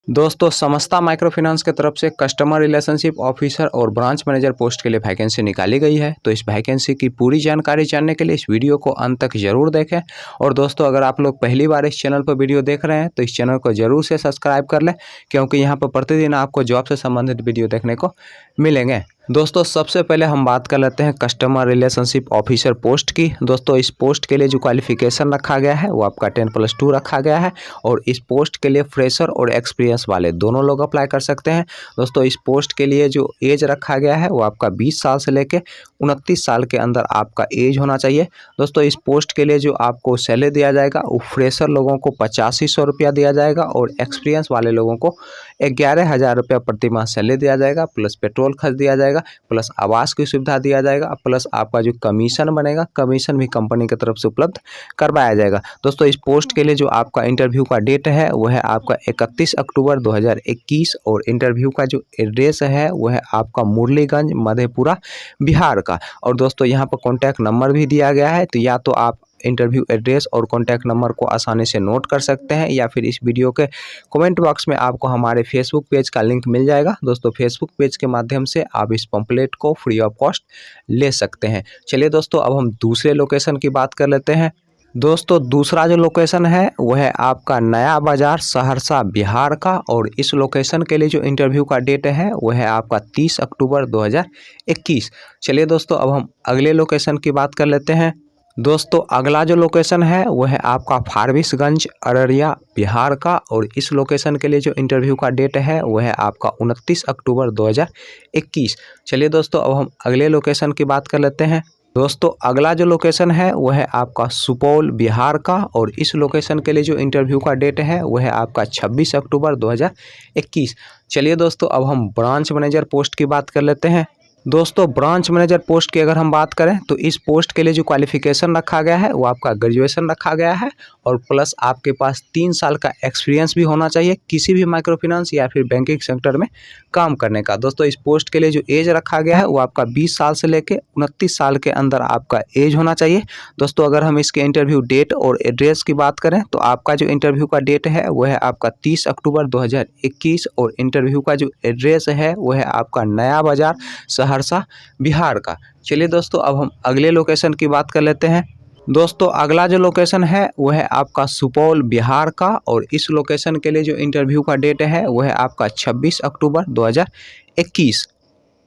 दोस्तों समस्ता micro finance की तरफ से कस्टमर रिलेशनशिप ऑफिसर और ब्रांच मैनेजर पोस्ट के लिए वैकेंसी निकाली गई है। तो इस वैकेंसी की पूरी जानकारी जानने के लिए इस वीडियो को अंत तक जरूर देखें। और दोस्तों अगर आप लोग पहली बार इस चैनल पर वीडियो देख रहे हैं तो इस चैनल को जरूर से सब्सक्राइब कर लें, क्योंकि यहाँ पर प्रतिदिन आपको जॉब से संबंधित वीडियो देखने को मिलेंगे। दोस्तों सबसे पहले हम बात कर लेते हैं कस्टमर रिलेशनशिप ऑफिसर पोस्ट की। दोस्तों इस पोस्ट के लिए जो क्वालिफिकेशन रखा गया है वो आपका 10+2 रखा गया है और इस पोस्ट के लिए फ्रेशर और एक्सपीरियंस वाले दोनों लोग अप्लाई कर सकते हैं। दोस्तों इस पोस्ट के लिए जो एज रखा गया है वो आपका 20 साल से लेकर 29 साल के अंदर आपका एज होना चाहिए। दोस्तों इस पोस्ट के लिए जो आपको सैलरी दिया जाएगा वो फ्रेशर लोगों को 8500 रुपया दिया जाएगा और एक्सपीरियंस वाले लोगों को 11,000 रुपया प्रति माह सैलरी दिया जाएगा, प्लस पेट्रोल खर्च दिया जाएगा, प्लस आवास की सुविधा दिया जाएगा, प्लस आपका जो कमीशन बनेगा कमीशन भी कंपनी की तरफ से उपलब्ध करवाया जाएगा। दोस्तों इस पोस्ट के लिए जो आपका इंटरव्यू का डेट है वो है आपका 31 अक्टूबर 2021 और इंटरव्यू का जो एड्रेस है वो है आपका मुरलीगंज मधेपुरा बिहार का। और दोस्तों यहाँ पर कॉन्टैक्ट नंबर भी दिया गया है, तो या तो आप इंटरव्यू एड्रेस और कॉन्टैक्ट नंबर को आसानी से नोट कर सकते हैं या फिर इस वीडियो के कमेंट बॉक्स में आपको हमारे फेसबुक पेज का लिंक मिल जाएगा। दोस्तों फेसबुक पेज के माध्यम से आप इस पंपलेट को फ्री ऑफ कॉस्ट ले सकते हैं। चलिए दोस्तों अब हम दूसरे लोकेशन की बात कर लेते हैं। दोस्तों दूसरा जो लोकेशन है वह है आपका नया बाजार सहरसा बिहार का और इस लोकेशन के लिए जो इंटरव्यू का डेट है वह है आपका 30 अक्टूबर 2021। चलिए दोस्तों अब हम अगले लोकेशन की बात कर लेते हैं। दोस्तों अगला जो लोकेशन है वह है आपका फारबिसगंज अररिया बिहार का और इस लोकेशन के लिए जो इंटरव्यू का डेट है वह है आपका 29 अक्टूबर 2021। चलिए दोस्तों अब हम अगले लोकेशन की बात कर लेते हैं। दोस्तों अगला जो लोकेशन है वह है आपका सुपौल बिहार का और इस लोकेशन के लिए जो इंटरव्यू का डेट है वह है आपका 26 अक्टूबर 2021। चलिए दोस्तों अब हम ब्रांच मैनेजर पोस्ट की बात कर लेते हैं। दोस्तों ब्रांच मैनेजर पोस्ट की अगर हम बात करें तो इस पोस्ट के लिए जो क्वालिफिकेशन रखा गया है वो आपका ग्रेजुएशन रखा गया है और प्लस आपके पास 3 साल का एक्सपीरियंस भी होना चाहिए किसी भी माइक्रो फाइनेंस या फिर बैंकिंग सेक्टर में काम करने का। दोस्तों इस पोस्ट के लिए जो एज रखा गया है वो आपका 20 साल से लेकर 29 साल के अंदर आपका एज होना चाहिए। दोस्तों अगर हम इसके इंटरव्यू डेट और एड्रेस की बात करें तो आपका जो इंटरव्यू का डेट है वो है आपका 30 अक्टूबर 2021 और इंटरव्यू का जो एड्रेस है वो है आपका नया बाजार सहरसा बिहार का। चलिए दोस्तों अब हम अगले लोकेशन की बात कर लेते हैं। दोस्तों अगला जो लोकेशन है वो है आपका सुपौल बिहार का और इस लोकेशन के लिए जो इंटरव्यू का डेट है वो है आपका 26 अक्टूबर 2021।